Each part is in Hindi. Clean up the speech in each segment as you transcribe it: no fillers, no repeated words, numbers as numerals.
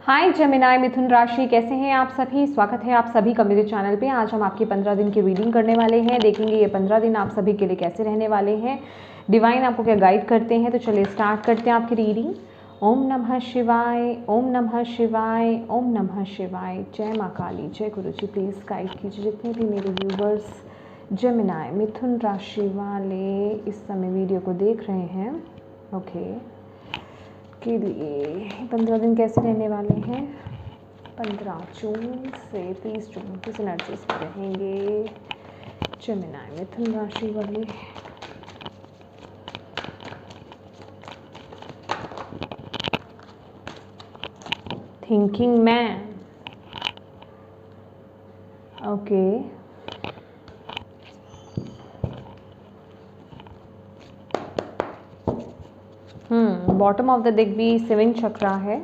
हाय जेमिनाई मिथुन राशि, कैसे हैं आप सभी। स्वागत है आप सभी का मेरे चैनल पे। आज हम आपकी 15 दिन की रीडिंग करने वाले हैं। देखेंगे ये 15 दिन आप सभी के लिए कैसे रहने वाले हैं, डिवाइन आपको क्या गाइड करते हैं। तो चलिए स्टार्ट करते हैं आपकी रीडिंग। ओम नमः शिवाय, ओम नमः शिवाय, ओम नमः शिवाय। जय माँ काली, जय गुरु जी। प्लीज़ गाइड कीजिए जितने भी मेरे व्यूवर्स जेमिनाई मिथुन राशि वाले इस समय वीडियो को देख रहे हैं, ओके के लिए 15 दिन कैसे रहने वाले हैं। 15 जून से 30 जून किस एनर्जीज में रहेंगे जेमिनाई मिथुन राशि वाले। Thinking man, okay. Bottom of the deck भी 7 चक्रा है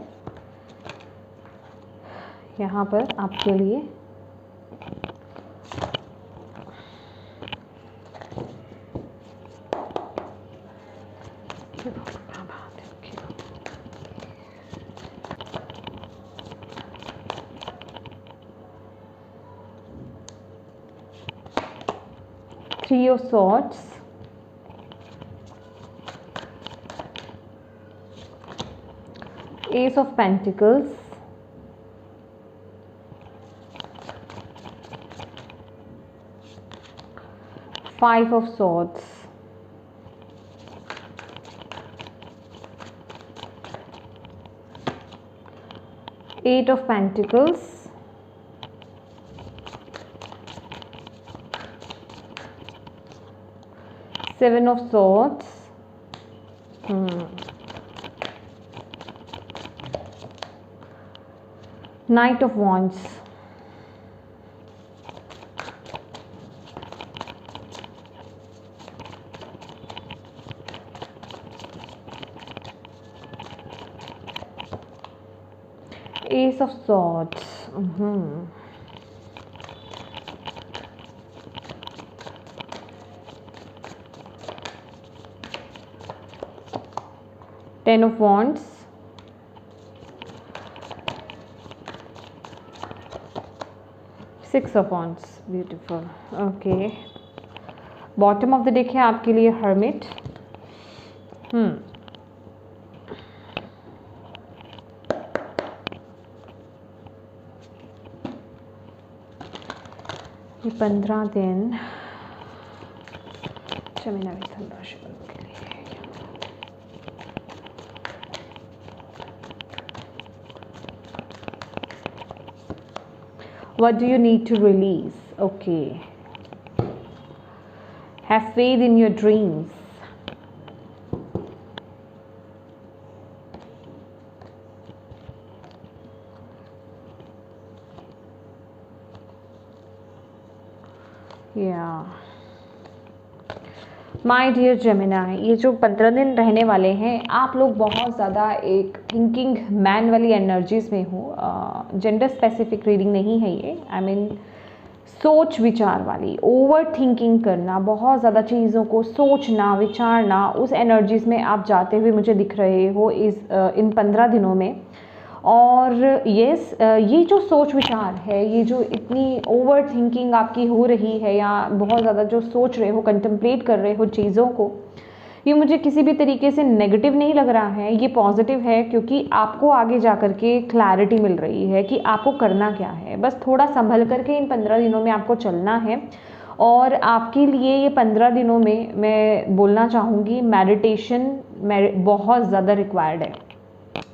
यहाँ पर आपके लिए। Three of Swords, Ace of Pentacles, Five of Swords, Eight of Pentacles, Seven of Swords, Knight of Wands, Ace of Swords, Ten of Wands, Six of Wands, beautiful, okay। Bottom of the deck है आपके लिए हर्मिट। ये 15 दिन जेमिनाई मिथुन राशि वालों के लिए है। What do you need to release? Okay. Have faith in your dreams. Yeah. My dear Gemini, ये जो 15 दिन रहने वाले हैं आप लोग बहुत ज़्यादा एक थिंकिंग मैन वाली एनर्जीज में हो। जेंडर स्पेसिफिक रीडिंग नहीं है ये, आई मीन सोच विचार वाली, ओवर थिंकिंग करना, बहुत ज़्यादा चीज़ों को सोचना विचारना, उस एनर्जीज में आप जाते हुए मुझे दिख रहे हो इन 15 दिनों में। और ये जो सोच विचार है, ये जो इतनी ओवर थिंकिंग आपकी हो रही है या बहुत ज़्यादा जो सोच रहे हो, कंtemplate कर रहे हो चीज़ों को, ये मुझे किसी भी तरीके से नेगेटिव नहीं लग रहा है, ये पॉजिटिव है। क्योंकि आपको आगे जा कर के क्लैरिटी मिल रही है कि आपको करना क्या है। बस थोड़ा संभल करके इन 15 दिनों में आपको चलना है। और आपके लिए ये 15 दिनों में मैं बोलना चाहूँगी मेडिटेशन बहुत ज़्यादा रिक्वायर्ड है,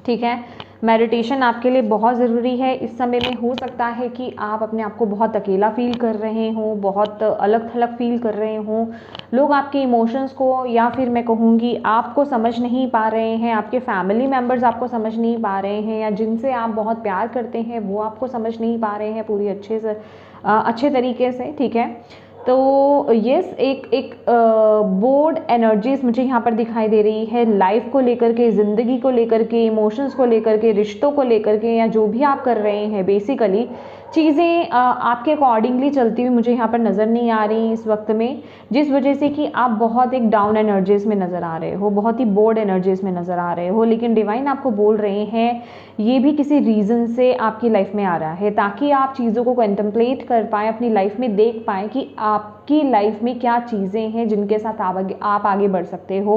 ठीक है। मेडिटेशन आपके लिए बहुत ज़रूरी है। इस समय में हो सकता है कि आप अपने आप को बहुत अकेला फील कर रहे हों, बहुत अलग थलग फील कर रहे हों, लोग आपके इमोशंस को या फिर मैं कहूँगी आपको समझ नहीं पा रहे हैं, आपके फैमिली मेम्बर्स आपको समझ नहीं पा रहे हैं, या जिनसे आप बहुत प्यार करते हैं वो आपको समझ नहीं पा रहे हैं पूरी अच्छे तरीके से, ठीक है। तो यस, एक बोर्ड एनर्जीज मुझे यहाँ पर दिखाई दे रही है, लाइफ को लेकर के, ज़िंदगी को लेकर के, इमोशंस को लेकर के, रिश्तों को लेकर के, या जो भी आप कर रहे हैं बेसिकली चीज़ें आपके अकॉर्डिंगली चलती हुई मुझे यहाँ पर नज़र नहीं आ रही इस वक्त में, जिस वजह से कि आप बहुत एक डाउन एनर्जीज़ में नज़र आ रहे हो, बहुत ही बोर्ड एनर्जीज़ में नज़र आ रहे हो। लेकिन डिवाइन आपको बोल रहे हैं ये भी किसी रीज़न से आपकी लाइफ में आ रहा है, ताकि आप चीज़ों को कंटेम्पलेट कर पाएँ, अपनी लाइफ में देख पाएँ कि आपकी लाइफ में क्या चीज़ें हैं जिनके साथ आप आगे बढ़ सकते हो,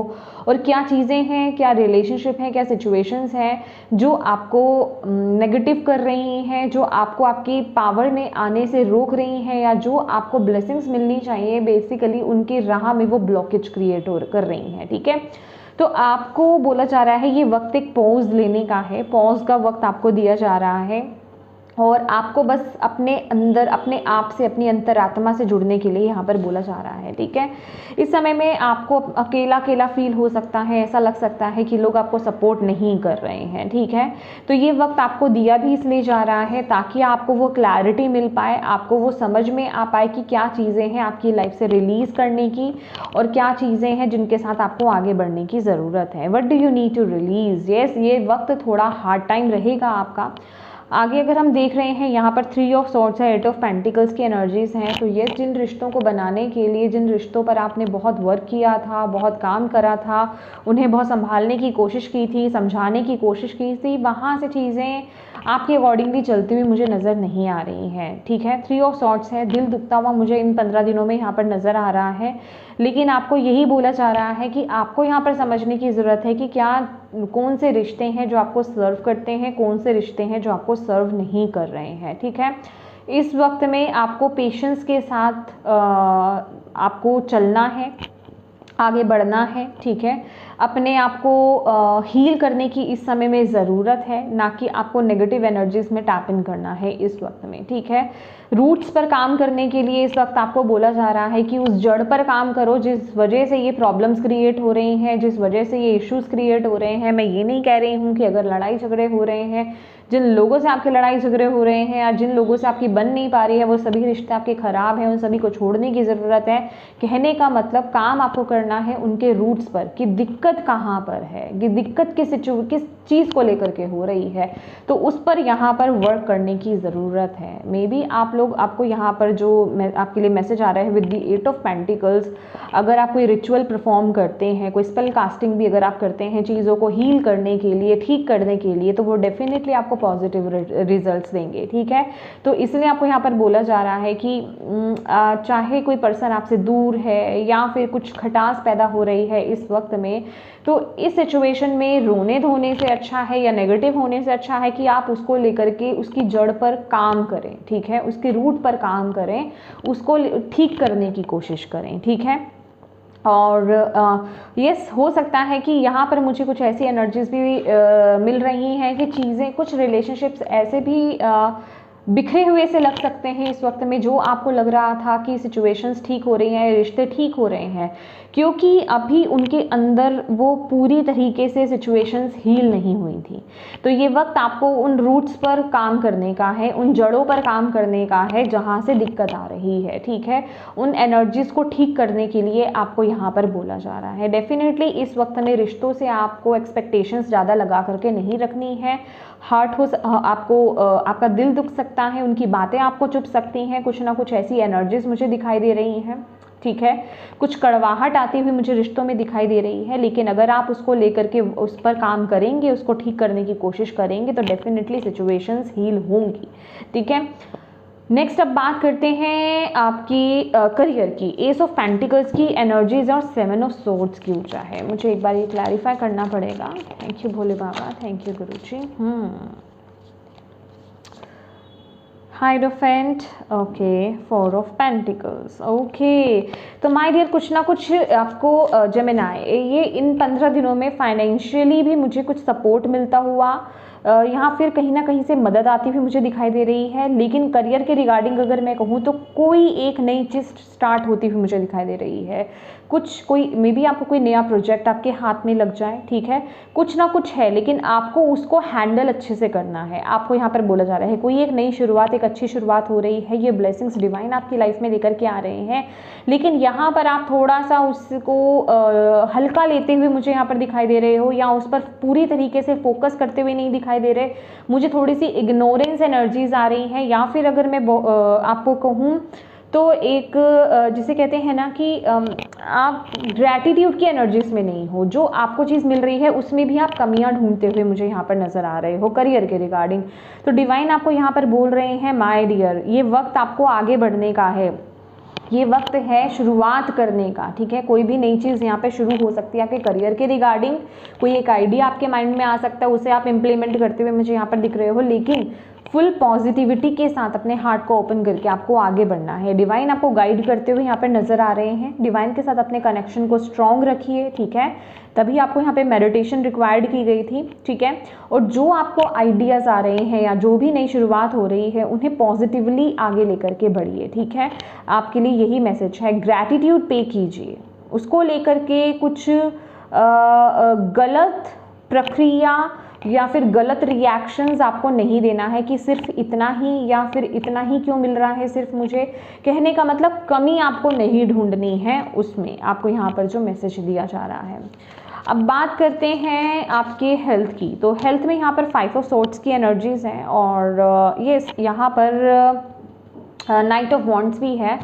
और क्या चीज़ें हैं, क्या रिलेशनशिप हैं, क्या सिचुएशंस हैं जो आपको नेगेटिव कर रही हैं, जो आपको आपकी पावर में आने से रोक रही हैं, या जो आपको ब्लेसिंग्स मिलनी चाहिए बेसिकली उनकी राह में वो ब्लॉकेज क्रिएट कर रही हैं। ठीक है, तो आपको बोला जा रहा है ये वक्त एक पॉज लेने का है, पॉज का वक्त आपको दिया जा रहा है, और आपको बस अपने अंदर, अपने आप से, अपनी अंतरात्मा से जुड़ने के लिए यहाँ पर बोला जा रहा है। ठीक है, इस समय में आपको अकेला अकेला फील हो सकता है, ऐसा लग सकता है कि लोग आपको सपोर्ट नहीं कर रहे हैं। ठीक है, तो ये वक्त आपको दिया भी इसलिए जा रहा है ताकि आपको वो क्लैरिटी मिल पाए, आपको वो समझ में आ पाए कि क्या चीज़ें हैं आपकी लाइफ से रिलीज़ करने की, और क्या चीज़ें हैं जिनके साथ आपको आगे बढ़ने की ज़रूरत है। What do you need to release. Yes, ये वक्त थोड़ा हार्ड टाइम रहेगा आपका। आगे अगर हम देख रहे हैं यहाँ पर 3 ऑफ सॉर्ड्स है, 8 ऑफ पेंटिकल्स की एनर्जीज़ हैं। तो ये जिन रिश्तों को बनाने के लिए, जिन रिश्तों पर आपने बहुत वर्क किया था, बहुत काम करा था, उन्हें बहुत संभालने की कोशिश की थी, समझाने की कोशिश की थी, वहाँ से चीज़ें आपके अकॉर्डिंगली चलती हुई मुझे नज़र नहीं आ रही हैं। ठीक है, 3 ऑफ सॉर्ड्स है, दिल दुखता हुआ मुझे इन 15 दिनों में यहाँ पर नज़र आ रहा है। लेकिन आपको यही बोला जा रहा है कि आपको यहाँ पर समझने की ज़रूरत है कि कौन से रिश्ते हैं जो आपको सर्व करते हैं, कौन से रिश्ते हैं जो आपको सर्व नहीं कर रहे हैं। ठीक है, इस वक्त में आपको पेशेंस के साथ आपको चलना है, आगे बढ़ना है। ठीक है, अपने आप को हील करने की इस समय में ज़रूरत है, ना कि आपको नेगेटिव एनर्जीज़ में टैप इन करना है इस वक्त में। ठीक है, रूट्स पर काम करने के लिए इस वक्त आपको बोला जा रहा है कि उस जड़ पर काम करो जिस वजह से ये प्रॉब्लम्स क्रिएट हो रही हैं, जिस वजह से ये इश्यूज़ क्रिएट हो रहे हैं। मैं ये नहीं कह रही हूँ कि अगर लड़ाई झगड़े हो रहे हैं, जिन लोगों से आपके लड़ाई झगड़े हो रहे हैं या जिन लोगों से आपकी बन नहीं पा रही है, वो सभी रिश्ते आपके ख़राब हैं, उन सभी को छोड़ने की ज़रूरत है। कहने का मतलब काम आपको करना है उनके रूट्स पर, कि दिक्कत कहाँ पर है, कि दिक्कत किस चीज़ को लेकर के हो रही है, तो उस पर यहाँ पर वर्क करने की ज़रूरत है। मे बी आपको यहाँ पर जो आपके लिए मैसेज आ रहा है विद द 8 ऑफ पेंटिकल्स, अगर आप कोई रिचुअल परफॉर्म करते हैं, कोई स्पेल कास्टिंग भी अगर आप करते हैं चीज़ों को हील करने के लिए, ठीक करने के लिए, तो वो डेफिनेटली आपको पॉजिटिव रिजल्ट्स देंगे। ठीक है, तो इसलिए आपको यहाँ पर बोला जा रहा है कि चाहे कोई पर्सन आपसे दूर है या फिर कुछ खटास पैदा हो रही है इस वक्त में, तो इस सिचुएशन में रोने धोने से अच्छा है या नेगेटिव होने से अच्छा है कि आप उसको लेकर के उसकी जड़ पर काम करें। ठीक है, उसके रूट पर काम करें, उसको ठीक करने की कोशिश करें। ठीक है, और यस, हो सकता है कि यहाँ पर मुझे कुछ ऐसी एनर्जीज भी मिल रही हैं कि चीज़ें, कुछ रिलेशनशिप्स ऐसे भी बिखरे हुए से लग सकते हैं इस वक्त में, जो आपको लग रहा था कि सिचुएशंस ठीक हो रही हैं, रिश्ते ठीक हो रहे हैं, क्योंकि अभी उनके अंदर वो पूरी तरीके से सिचुएशंस हील नहीं हुई थी। तो ये वक्त आपको उन रूट्स पर काम करने का है, उन जड़ों पर काम करने का है जहाँ से दिक्कत आ रही है। ठीक है, उन एनर्जीज़ को ठीक करने के लिए आपको यहाँ पर बोला जा रहा है। डेफिनेटली इस वक्त में रिश्तों से आपको एक्सपेक्टेशंस ज़्यादा लगा करके नहीं रखनी है। आपका दिल दुख सकता है, उनकी बातें आपको चुभ सकती हैं, कुछ ना कुछ ऐसी एनर्जीज मुझे दिखाई दे रही हैं। ठीक है, कुछ कड़वाहट आती हुई मुझे रिश्तों में दिखाई दे रही है, लेकिन अगर आप उसको लेकर के उस पर काम करेंगे, उसको ठीक करने की कोशिश करेंगे, तो डेफिनेटली सिचुएशंस हील होंगी। ठीक है, नेक्स्ट अब बात करते हैं आपकी करियर की। एस ऑफ पेंटिकल्स की एनर्जीज और 7 ऑफ सोर्ड्स की ऊर्जा है। मुझे एक बार ये क्लैरिफाई करना पड़ेगा। Thank you Bhole Baba, thank you Guruji. Hierophant, okay, 4 of pentacles, okay. तो माय डियर, कुछ ना कुछ आपको जेमिनाई, ये इन 15 दिनों में फाइनेंशियली भी मुझे कुछ सपोर्ट मिलता हुआ, यहाँ फिर कहीं ना कहीं से मदद आती हुई मुझे दिखाई दे रही है। लेकिन करियर के रिगार्डिंग अगर मैं कहूँ तो कोई एक नई चीज़ स्टार्ट होती हुई मुझे दिखाई दे रही है, कोई मे बी आपको कोई नया प्रोजेक्ट आपके हाथ में लग जाए, ठीक है, कुछ ना कुछ है, लेकिन आपको उसको हैंडल अच्छे से करना है। आपको यहाँ पर बोला जा रहा है कोई एक नई शुरुआत, एक अच्छी शुरुआत हो रही है, ये ब्लेसिंग्स डिवाइन आपकी लाइफ में लेकर के आ रहे हैं, लेकिन यहाँ पर आप थोड़ा सा उसको हल्का लेते हुए मुझे यहाँ पर दिखाई दे रहे हो, या उस पर पूरी तरीके से फोकस करते हुए नहीं दिखाई दे रहे। मुझे थोड़ी सी इग्नोरेंस एनर्जीज आ रही हैं, या फिर अगर मैं आपको कहूँ तो एक जिसे कहते हैं ना कि आप ग्रैटिट्यूड की एनर्जीज में नहीं हो, जो आपको चीज़ मिल रही है उसमें भी आप कमियां ढूंढते हुए मुझे यहाँ पर नज़र आ रहे हो करियर के रिगार्डिंग। तो डिवाइन आपको यहाँ पर बोल रहे हैं माय डियर, ये वक्त आपको आगे बढ़ने का है, ये वक्त है शुरुआत करने का, ठीक है। कोई भी नई चीज़ यहाँ पे शुरू हो सकती है आपके करियर के रिगार्डिंग, कोई एक आइडिया आपके माइंड में आ सकता है, उसे आप इम्प्लीमेंट करते हुए मुझे यहाँ पर दिख रहे हो, लेकिन फुल पॉजिटिविटी के साथ अपने हार्ट को ओपन करके आपको आगे बढ़ना है। डिवाइन आपको गाइड करते हुए यहाँ पर नजर आ रहे हैं। डिवाइन के साथ अपने कनेक्शन को स्ट्रॉन्ग रखिए, ठीक है, तभी आपको यहाँ पे मेडिटेशन रिक्वायर्ड की गई थी, ठीक है। और जो आपको आइडियाज़ आ रहे हैं या जो भी नई शुरुआत हो रही है उन्हें पॉजिटिवली आगे लेकर के बढ़िए, ठीक है। आपके लिए यही मैसेज है, ग्रैटिट्यूड पे कीजिए, उसको लेकर के कुछ गलत प्रक्रिया या फिर गलत रिएक्शंस आपको नहीं देना है कि सिर्फ इतना ही या फिर इतना ही क्यों मिल रहा है सिर्फ मुझे, कहने का मतलब कमी आपको नहीं ढूंढनी है उसमें, आपको यहाँ पर जो मैसेज दिया जा रहा है। अब बात करते हैं आपके हेल्थ की। तो हेल्थ में यहाँ पर 5 ऑफ सोर्ड्स की एनर्जीज हैं, और ये यहाँ पर नाइट ऑफ वॉन्ड्स भी है।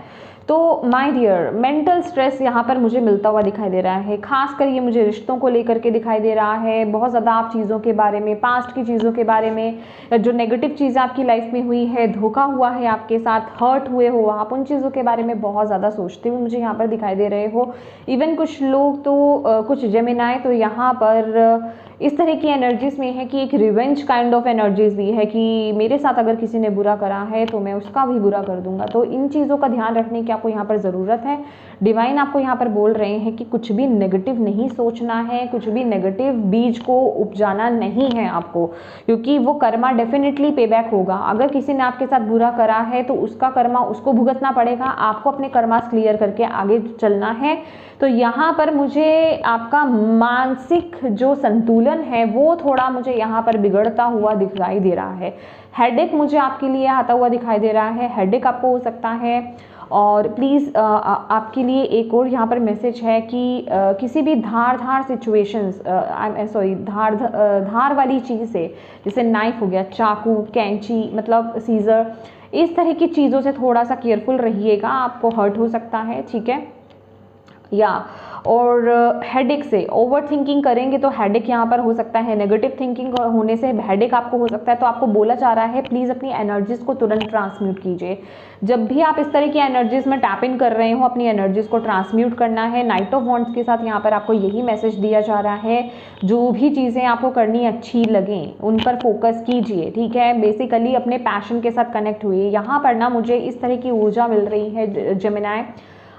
तो माय डियर, मेंटल स्ट्रेस यहाँ पर मुझे मिलता हुआ दिखाई दे रहा है, खासकर ये मुझे रिश्तों को लेकर के दिखाई दे रहा है। बहुत ज़्यादा आप चीज़ों के बारे में, पास्ट की चीज़ों के बारे में, जो नेगेटिव चीज़ आपकी लाइफ में हुई है, धोखा हुआ है आपके साथ, हर्ट हुए हो आप, उन चीज़ों के बारे में बहुत ज़्यादा सोचते हुए मुझे यहाँ पर दिखाई दे रहे हो। इवन कुछ लोग तो कुछ जेमिनाई तो यहाँ पर इस तरह की एनर्जीज में है कि एक रिवेंज काइंड ऑफ एनर्जीज भी है कि मेरे साथ अगर किसी ने बुरा करा है तो मैं उसका भी बुरा कर दूंगा। तो इन चीज़ों का ध्यान रखने की आपको यहाँ पर ज़रूरत है। डिवाइन आपको यहाँ पर बोल रहे हैं कि कुछ भी नेगेटिव नहीं सोचना है, कुछ भी नेगेटिव बीज को उपजाना नहीं है आपको, क्योंकि वो कर्मा डेफिनेटली पे बैक होगा। अगर किसी ने आपके साथ बुरा करा है तो उसका कर्मा उसको भुगतना पड़ेगा, आपको अपने कर्मास क्लियर करके आगे चलना है। तो यहाँ पर मुझे आपका मानसिक जो संतुलन है वो थोड़ा मुझे यहाँ पर बिगड़ता हुआ दिखाई दे रहा है। हेडेक मुझे आपके लिए आता हुआ दिखाई दे रहा है, हेडेक आपको हो सकता है। और प्लीज़ आपके लिए एक और यहाँ पर मैसेज है कि किसी भी धार सिचुएशंस, धार वाली चीज़ से, जैसे नाइफ हो गया, चाकू, कैंची, मतलब सीजर, इस तरह की चीज़ों से थोड़ा सा केयरफुल रहिएगा, आपको हर्ट हो सकता है, ठीक है। या और हेडेक से, ओवर थिंकिंग करेंगे तो हेडेक यहाँ पर हो सकता है, नेगेटिव थिंकिंग होने से हेडेक आपको हो सकता है। तो आपको बोला जा रहा है प्लीज़ अपनी एनर्जीज को तुरंत ट्रांसम्यूट कीजिए। जब भी आप इस तरह की एनर्जीज में टैप इन कर रहे हो, अपनी एनर्जीज को ट्रांसम्यूट करना है। नाइट ऑफ वॉन्ड्स के साथ यहाँ पर आपको यही मैसेज दिया जा रहा है, जो भी चीज़ें आपको करनी अच्छी लगें उन पर फोकस कीजिए, ठीक है। बेसिकली अपने पैशन के साथ कनेक्ट हुए। यहाँ पर ना मुझे इस तरह की ऊर्जा मिल रही है जेमिनाई,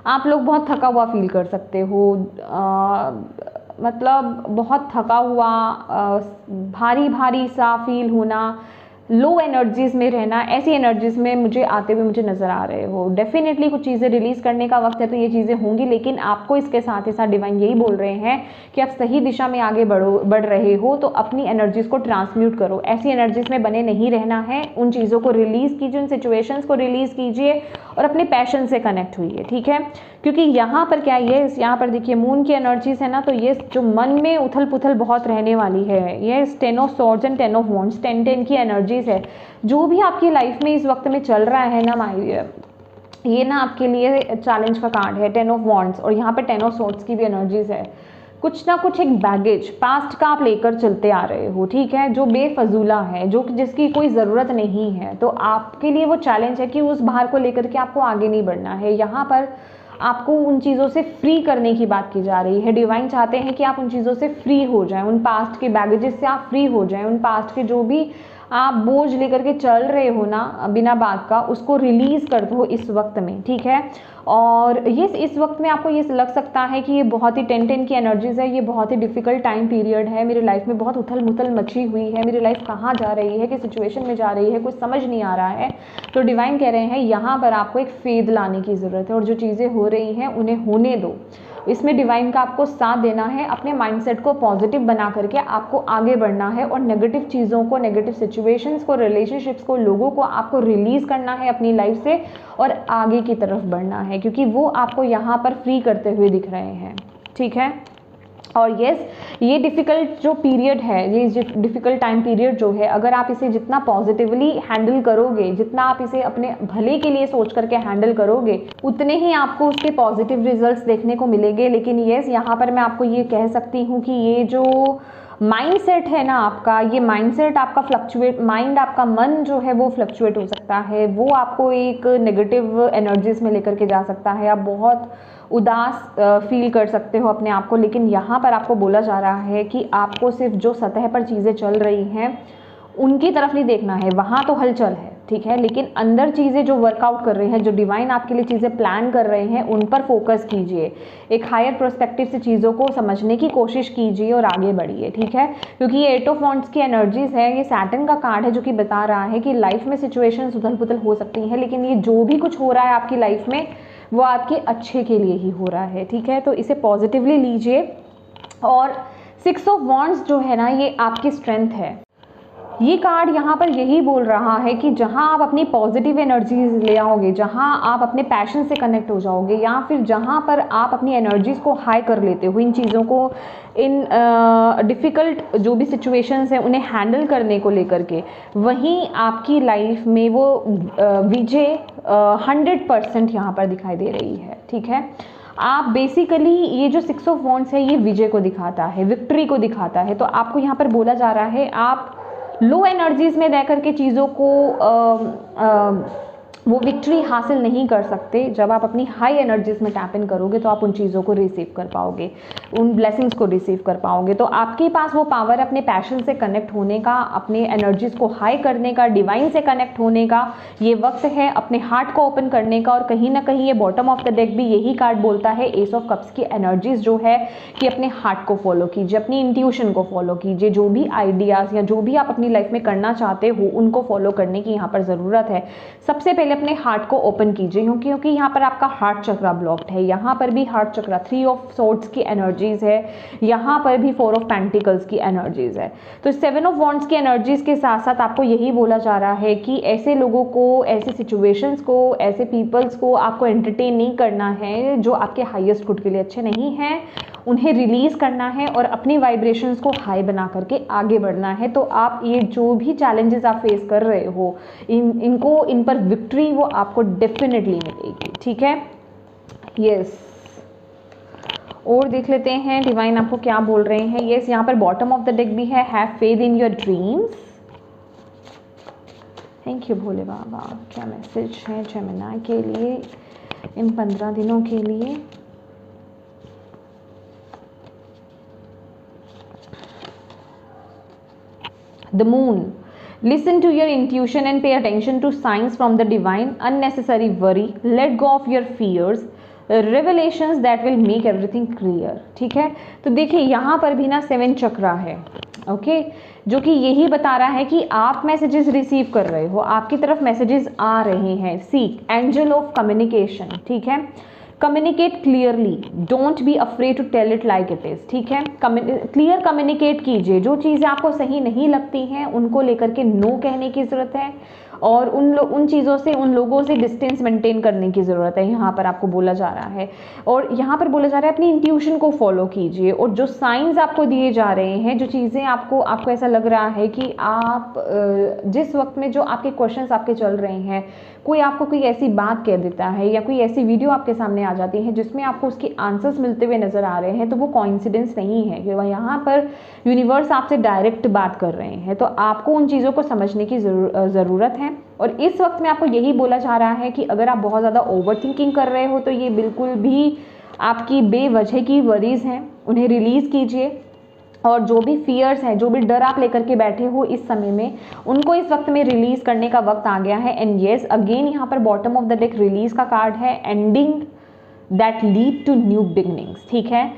आप लोग बहुत थका हुआ फील कर सकते हो, मतलब बहुत थका हुआ, भारी भारी सा फील होना, लो एनर्जीज में रहना, ऐसी एनर्जीज में मुझे आते हुए मुझे नज़र आ रहे हो। डेफिनेटली कुछ चीज़ें रिलीज़ करने का वक्त है तो ये चीज़ें होंगी, लेकिन आपको इसके साथ ही साथ डिवाइन यही बोल रहे हैं कि आप सही दिशा में आगे बढ़ रहे हो, तो अपनी एनर्जीज को ट्रांसम्यूट करो। ऐसी एनर्जीज में बने नहीं रहना है, उन चीज़ों को रिलीज़ कीजिए, उन सिचुएशंस को रिलीज़ कीजिए और अपने पैशन से कनेक्ट हुइए, ठीक है। क्योंकि यहाँ पर क्या है, यहाँ पर देखिए मून की एनर्जीज है ना, तो ये जो मन में उथल पुथल बहुत रहने वाली है, ये 10 of swords and 10 of wands, 10 की एनर्जीज है। जो भी आपकी लाइफ में इस वक्त में चल रहा है ना माय डियर, ये ना आपके लिए चैलेंज का कार्ड है, 10 ऑफ वॉन्ड्स, और यहाँ पे 10 ऑफ सॉर्ड्स की भी एनर्जीज है। कुछ ना कुछ एक बैगेज पास्ट का आप लेकर चलते आ रहे हो, ठीक है, जो बेफजूला है, जो जिसकी कोई ज़रूरत नहीं है। तो आपके लिए वो चैलेंज है कि उस भार को लेकर के आपको आगे नहीं बढ़ना है। यहाँ पर आपको उन चीज़ों से फ्री करने की बात की जा रही है। डिवाइन चाहते हैं कि आप उन चीज़ों से फ्री हो जाएं, उन पास्ट के बैगेजेस से आप फ्री हो जाएं, उन पास्ट के जो भी आप बोझ लेकर के चल रहे हो ना बिना बात का, उसको रिलीज़ कर दो इस वक्त में, ठीक है। और ये इस वक्त में आपको ये लग सकता है कि ये बहुत ही 10 की एनर्जीज है, ये बहुत ही डिफिकल्ट टाइम पीरियड है, मेरी लाइफ में बहुत उथल मुथल मची हुई है, मेरी लाइफ कहाँ जा रही है, किस सिचुएशन में जा रही है, कुछ समझ नहीं आ रहा है। तो डिवाइन कह रहे हैं यहाँ पर आपको एक फेद लाने की ज़रूरत है, और जो चीज़ें हो रही हैं उन्हें होने दो। इसमें डिवाइन का आपको साथ देना है, अपने माइंडसेट को पॉजिटिव बना करके आपको आगे बढ़ना है और नेगेटिव चीज़ों को, नेगेटिव सिचुएशंस को, रिलेशनशिप्स को, लोगों को आपको रिलीज़ करना है अपनी लाइफ से और आगे की तरफ बढ़ना है, क्योंकि वो आपको यहाँ पर फ्री करते हुए दिख रहे हैं, ठीक है। और यस, ये डिफ़िकल्ट जो पीरियड है, ये डिफ़िकल्ट टाइम पीरियड जो है, अगर आप इसे जितना पॉजिटिवली हैंडल करोगे, जितना आप इसे अपने भले के लिए सोच करके हैंडल करोगे, उतने ही आपको उसके पॉजिटिव रिजल्ट्स देखने को मिलेंगे। लेकिन यस, यहाँ पर मैं आपको ये कह सकती हूँ कि ये जो माइंडसेट है ना आपका, ये माइंडसेट आपका फ्लक्चुएट, माइंड आपका मन जो है वो फ्लक्चुएट हो सकता है, वो आपको एक नेगेटिव एनर्जीज में लेकर के जा सकता है, आप बहुत उदास फील कर सकते हो अपने आप को। लेकिन यहाँ पर आपको बोला जा रहा है कि आपको सिर्फ जो सतह पर चीज़ें चल रही हैं उनकी तरफ नहीं देखना है, वहाँ तो हलचल है, ठीक है, लेकिन अंदर चीज़ें जो वर्कआउट कर रहे हैं, जो डिवाइन आपके लिए चीज़ें प्लान कर रहे हैं, उन पर फोकस कीजिए, एक हायर पर्सपेक्टिव से चीज़ों को समझने की कोशिश कीजिए और आगे बढ़िए, ठीक है। क्योंकि ये 8 ऑफ वांड्स की एनर्जीज है, ये सैटर्न का कार्ड है जो कि बता रहा है कि लाइफ में सिचुएशंस उथल पुथल हो सकती हैं, लेकिन ये जो भी कुछ हो रहा है आपकी लाइफ में वो आपके अच्छे के लिए ही हो रहा है, ठीक है। तो इसे पॉजिटिवली लीजिए। और 6 ऑफ वांड्स जो है ना, ये आपकी स्ट्रेंथ है। ये कार्ड यहाँ पर यही बोल रहा है कि जहाँ आप अपनी पॉजिटिव एनर्जीज ले आओगे, जहाँ आप अपने पैशन से कनेक्ट हो जाओगे, या फिर जहाँ पर आप अपनी एनर्जीज को हाई कर लेते हो, इन चीज़ों को, इन डिफ़िकल्ट जो भी सिचुएशंस हैं उन्हें हैंडल करने को लेकर के, वहीं आपकी लाइफ में वो विजय 100% यहाँ पर दिखाई दे रही है, ठीक है। आप बेसिकली, ये जो 6 ऑफ वांड्स है ये विजय को दिखाता है, विक्ट्री को दिखाता है। तो आपको यहाँ पर बोला जा रहा है आप लो एनर्जीज में रह करके चीज़ों को वो विक्ट्री हासिल नहीं कर सकते। जब आप अपनी हाई एनर्जीज में टैप इन करोगे तो आप उन चीज़ों को रिसीव कर पाओगे, उन ब्लेसिंग्स को रिसीव कर पाओगे। तो आपके पास वो पावर, अपने पैशन से कनेक्ट होने का, अपने एनर्जीज को हाई करने का, डिवाइन से कनेक्ट होने का ये वक्त है, अपने हार्ट को ओपन करने का। और कहीं ना कहीं ये बॉटम ऑफ द डेक भी यही कार्ड बोलता है, एस ऑफ कप्स की एनर्जीज जो है कि अपने हार्ट को फॉलो कीजिए, अपनी इंट्यूशन को फॉलो कीजिए, जो भी आइडियाज़ या जो भी आप अपनी लाइफ में करना चाहते हो उनको फॉलो करने की यहाँ पर ज़रूरत है। सबसे पहले अपने हार्ट को ओपन कीजिए, क्योंकि यहाँ पर आपका हार्ट चक्रा ब्लॉक्ड है। यहाँ पर भी हार्ट चक्रा 3 ऑफ सोर्ड्स की एनर्जीज है, यहाँ पर भी 4 ऑफ पेंटिकल्स की एनर्जीज है। तो 7 ऑफ वॉन्ड्स की एनर्जीज के साथ साथ आपको यही बोला जा रहा है कि ऐसे लोगों को, ऐसे सिचुएशंस को, ऐसे पीपल्स को आपको एंटरटेन नहीं करना है जो आपके हाईएस्ट गुड के लिए अच्छे नहीं हैं, उन्हें रिलीज़ करना है और अपनी वाइब्रेशंस को हाई बना करके आगे बढ़ना है। तो आप ये जो भी चैलेंजेस आप फेस कर रहे हो, इन पर विक्ट्री वो आपको डेफिनेटली मिलेगी, ठीक है। यस, और देख लेते हैं डिवाइन आपको क्या बोल रहे हैं। यस, यहाँ पर बॉटम ऑफ द डेक भी है, have faith in your dreams. Thank you Bhole Baba. क्या मैसेज है जेमिनी के लिए इन 15 दिनों के लिए? The moon. Listen to your intuition and pay attention to signs from the divine. Unnecessary worry. Let go of your fears. Revelations that will make everything clear. ठीक है, तो देखिए यहाँ पर भी ना 7 चक्रा है, ओके, जो कि यही बता रहा है कि आप मैसेजेस रिसीव कर रहे हो, आपकी तरफ मैसेजेस आ रहे हैं। सीक एंजल ऑफ कम्युनिकेशन, ठीक है। Communicate clearly, don't be afraid to tell it like it is, ठीक है। क्लियर कम्युनिकेट कीजिए, जो चीज़ें आपको सही नहीं लगती हैं उनको लेकर के नो कहने की ज़रूरत है, और उन चीज़ों से, उन लोगों से डिस्टेंस मेंटेन करने की ज़रूरत है, यहाँ पर आपको बोला जा रहा है। और यहाँ पर बोला जा रहा है अपनी इंट्यूशन को फॉलो कीजिए, और जो साइंस आपको दिए जा रहे हैं, जो चीज़ें आपको ऐसा लग रहा है कि आप जिस वक्त में जो आपके क्वेश्चंस आपके चल रहे हैं, कोई आपको कोई ऐसी बात कह देता है या कोई ऐसी वीडियो आपके सामने आ जाती है जिसमें आपको उसके आंसर्स मिलते हुए नज़र आ रहे हैं, तो वो कोइंसिडेंस नहीं है कि वह यहाँ पर यूनिवर्स आपसे डायरेक्ट बात कर रहे हैं। तो आपको उन चीज़ों को समझने की ज़रूरत है। और इस वक्त में आपको यही बोला जा रहा है कि अगर आप बहुत ज़्यादा ओवर थिंकिंग कर रहे हो तो ये बिल्कुल भी आपकी बेवजह की वरीज़ हैं, उन्हें रिलीज़ कीजिए। और जो भी फियर्स हैं, जो भी डर आप लेकर के बैठे हो इस समय में, उनको इस वक्त में रिलीज़ करने का वक्त आ गया है। एंड येस, अगेन यहाँ पर bottom of the deck release का कार्ड है, ending that lead to new beginnings, ठीक है।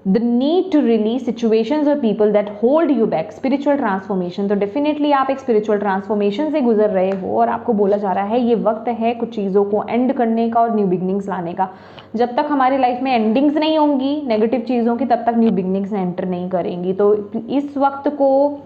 The need to release situations और people that hold you back, spiritual transformation. तो डेफिनेटली आप एक स्पिरिचुअल ट्रांसफॉर्मेशन से गुजर रहे हो और आपको बोला जा रहा है ये वक्त है कुछ चीज़ों को एंड करने का और न्यू बिगनिंग्स लाने का। जब तक हमारी लाइफ में एंडिंग्स नहीं होंगी नेगेटिव चीज़ों की, तब तक न्यू बिगनिंग्स एंटर नहीं करेंगी। तो इस वक्त को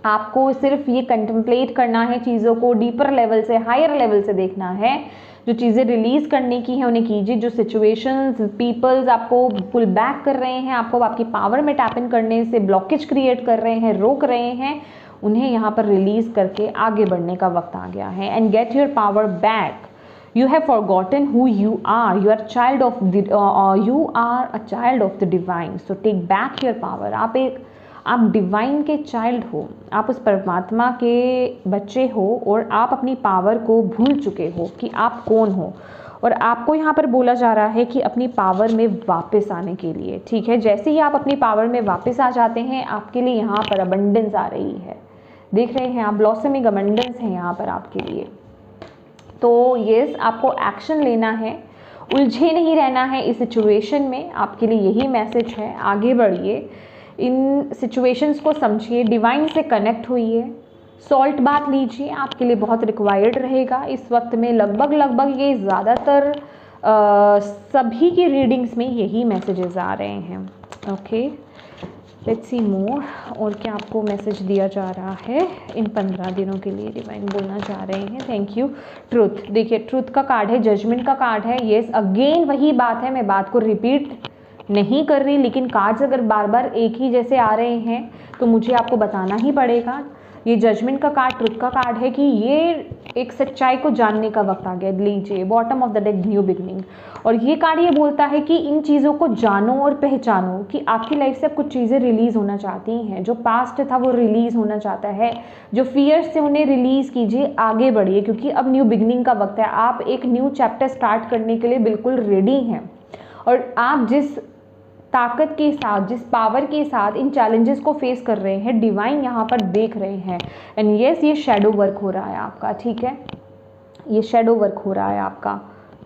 आपको सिर्फ ये कंटेम्पलेट करना है, चीज़ों को डीपर लेवल से, हायर लेवल से देखना है। जो चीज़ें रिलीज़ करने की है उन्हें कीजिए। जो सिचुएशंस, पीपल्स आपको पुल बैक कर रहे हैं, आपको आपकी पावर में टैप इन करने से ब्लॉकेज क्रिएट कर रहे हैं, रोक रहे हैं, उन्हें यहाँ पर रिलीज़ करके आगे बढ़ने का वक्त आ गया है। And get your power back. You have forgotten who you are. You are a child of the divine. So take back your power. आप डिवाइन के चाइल्ड हो, आप उस परमात्मा के बच्चे हो और आप अपनी पावर को भूल चुके हो कि आप कौन हो। और आपको यहाँ पर बोला जा रहा है कि अपनी पावर में वापस आने के लिए, ठीक है। जैसे ही आप अपनी पावर में वापस आ जाते हैं, आपके लिए यहाँ पर अबंडेंस आ रही है। देख रहे हैं आप, ब्लॉसमिंग अबंडेंस है यहाँ पर आपके लिए। तो यस, आपको एक्शन लेना है, उलझे नहीं रहना है इस सिचुएशन में। आपके लिए यही मैसेज है, आगे बढ़िए, इन सिचुएशंस को समझिए, डिवाइन से कनेक्ट होइए, सॉल्ट बात लीजिए, आपके लिए बहुत रिक्वायर्ड रहेगा इस वक्त में। लगभग ये ज़्यादातर सभी की रीडिंग्स में यही मैसेजेस आ रहे हैं। ओके, लेट्स सी मोर, और क्या आपको मैसेज दिया जा रहा है इन 15 दिनों के लिए डिवाइन बोलना चाह रहे हैं। Thank you. ट्रुथ, देखिए ट्रुथ का कार्ड है, जजमेंट का कार्ड है। यस, अगेन वही बात है, मैं बात को रिपीट नहीं कर रही, लेकिन कार्ड्स अगर बार बार एक ही जैसे आ रहे हैं तो मुझे आपको बताना ही पड़ेगा। ये जजमेंट का कार्ड, ट्रुथ का कार्ड है कि ये एक सच्चाई को जानने का वक्त आ गया। लीजिए, bottom of the deck, new beginning. और ये कार्ड ये बोलता है कि इन चीज़ों को जानो और पहचानो कि आपकी लाइफ से अब कुछ चीज़ें रिलीज़ होना चाहती हैं। जो पास्ट था वो रिलीज़ होना चाहता है, जो फियर्स थे उन्हें रिलीज़ कीजिए, आगे बढ़िए, क्योंकि अब न्यू बिगनिंग का वक्त है। आप एक न्यू चैप्टर स्टार्ट करने के लिए बिल्कुल रेडी हैं। और आप जिस ताकत के साथ, जिस पावर के साथ इन चैलेंजेस को फेस कर रहे हैं, डिवाइन यहाँ पर देख रहे हैं। एंड यस, ये शैडो वर्क हो रहा है आपका, ठीक है, ये शैडो वर्क हो रहा है आपका।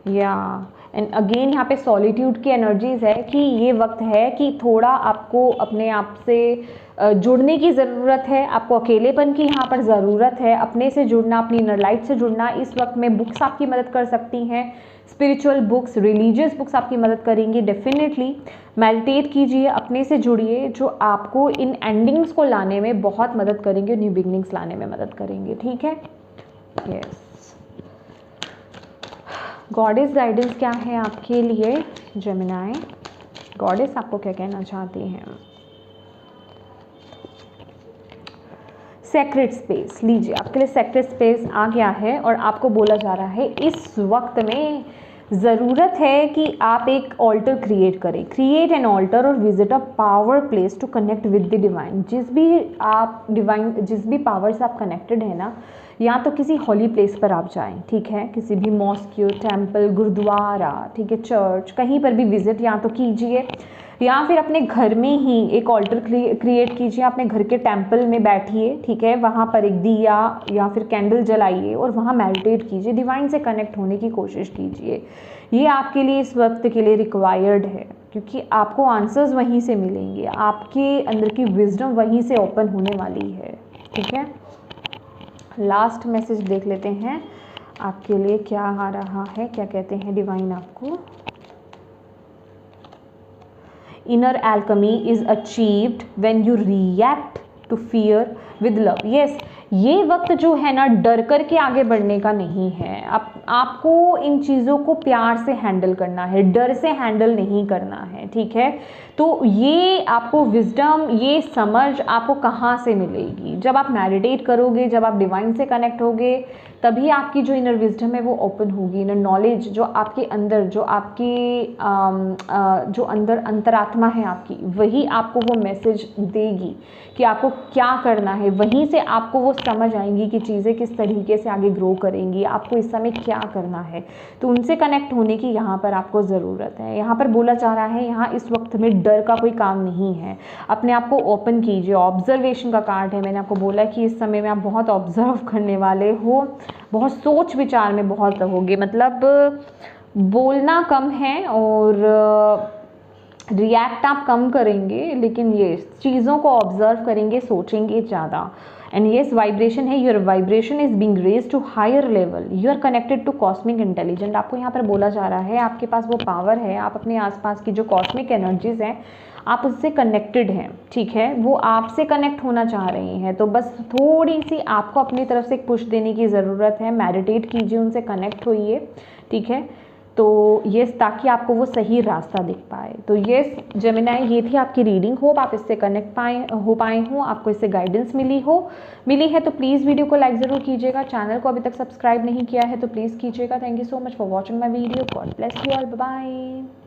या एंड अगेन यहाँ पे सॉलिट्यूड की एनर्जीज है कि ये वक्त है कि थोड़ा आपको अपने आप से जुड़ने की ज़रूरत है, आपको अकेलेपन की यहाँ पर ज़रूरत है, अपने से जुड़ना, अपनी इनर लाइट से जुड़ना। इस वक्त में बुक्स आपकी मदद कर सकती हैं, स्पिरिचुअल बुक्स, रिलीजियस बुक्स आपकी मदद करेंगी। डेफिनेटली मेडिटेट कीजिए, अपने से जुड़िए, जो आपको इन एंडिंग्स को लाने में बहुत मदद करेंगे, न्यू बिगनिंग्स लाने में मदद करेंगे, ठीक है। यस, गॉडेस गाइडेंस क्या है आपके लिए जेमिनाई? गॉडेस आपको क्या कहना चाहती हैं? सेक्रेट स्पेस, लीजिए आपके लिए सेक्रेट स्पेस आ गया है और आपको बोला जा रहा है इस वक्त में ज़रूरत है कि आप एक ऑल्टर क्रिएट करें। क्रिएट एन ऑल्टर और visit a power place to connect with the divine. जिस भी पावर से आप कनेक्टेड है ना, या तो किसी हॉली प्लेस पर आप जाएं, ठीक है, किसी भी मॉस्क, टेम्पल, गुरुद्वारा, ठीक है, चर्च, कहीं पर भी विजिट या तो कीजिए, या फिर अपने घर में ही एक ऑल्टर क्रिएट कीजिए, अपने घर के टेम्पल में बैठिए, ठीक है, वहाँ पर एक दिया या फिर कैंडल जलाइए और वहाँ मेडिटेट कीजिए, डिवाइन से कनेक्ट होने की कोशिश कीजिए। ये आपके लिए इस वक्त के लिए रिक्वायर्ड है, क्योंकि आपको आंसर्स वहीं से मिलेंगे, आपके अंदर की विजडम वहीं से ओपन होने वाली है, ठीक है। लास्ट मैसेज देख लेते हैं आपके लिए क्या आ रहा है, क्या कहते हैं डिवाइन आपको। Inner alchemy is achieved when you react to fear with love. Yes, ये वक्त जो है ना, डर करके आगे बढ़ने का नहीं है। आपको इन चीज़ों को प्यार से हैंडल करना है, डर से हैंडल नहीं करना है, ठीक है। तो ये आपको विजडम, ये समझ आपको कहाँ से मिलेगी? जब आप मेडिटेट करोगे, जब आप डिवाइन से कनेक्ट होगे, तभी आपकी जो इनर विजडम है वो ओपन होगी। इनर नॉलेज जो आपके अंदर, जो आपकी जो अंदर अंतरात्मा है आपकी, वही आपको वो मैसेज देगी कि आपको क्या करना है। वहीं से आपको वो समझ आएंगी कि चीज़ें किस तरीके से आगे ग्रो करेंगी, आपको इस समय क्या करना है। तो उनसे कनेक्ट होने की यहाँ पर आपको ज़रूरत है। यहाँ पर बोला जा रहा है, यहाँ इस वक्त में डर का कोई काम नहीं है। अपने आप को ओपन कीजिए। ऑब्जर्वेशन का कार्ड है, मैंने आपको बोला कि इस समय में आप बहुत ऑब्जर्व करने वाले हो, बहुत सोच विचार में बहुत रहोगे, मतलब बोलना कम है और रिएक्ट आप कम करेंगे, लेकिन ये चीज़ों को ऑब्जर्व करेंगे, सोचेंगे ज़्यादा। एंड येस, वाइब्रेशन है, your vibration is being raise to higher level, you are connected to cosmic intelligent. आपको यहाँ पर बोला जा रहा है आपके पास वो पावर है, आप अपने आसपास की जो कॉस्मिक एनर्जीज हैं आप उससे कनेक्टेड हैं, ठीक है, वो आपसे कनेक्ट होना चाह रही हैं। तो बस थोड़ी सी आपको अपनी तरफ से एक पुश देने की ज़रूरत है। मेडिटेट कीजिए, उनसे कनेक्ट होइए, ठीक है। तो यस, ताकि आपको वो सही रास्ता दिख पाए। तो यस जेमिनाई, ये थी आपकी रीडिंग। होप आप इससे कनेक्ट हो पाए हो, आपको इससे गाइडेंस मिली है तो प्लीज़ वीडियो को लाइक ज़रूर कीजिएगा। चैनल को अभी तक सब्सक्राइब नहीं किया है तो प्लीज़ कीजिएगा। Thank you so much for watching my video. God bless you all, bye bye.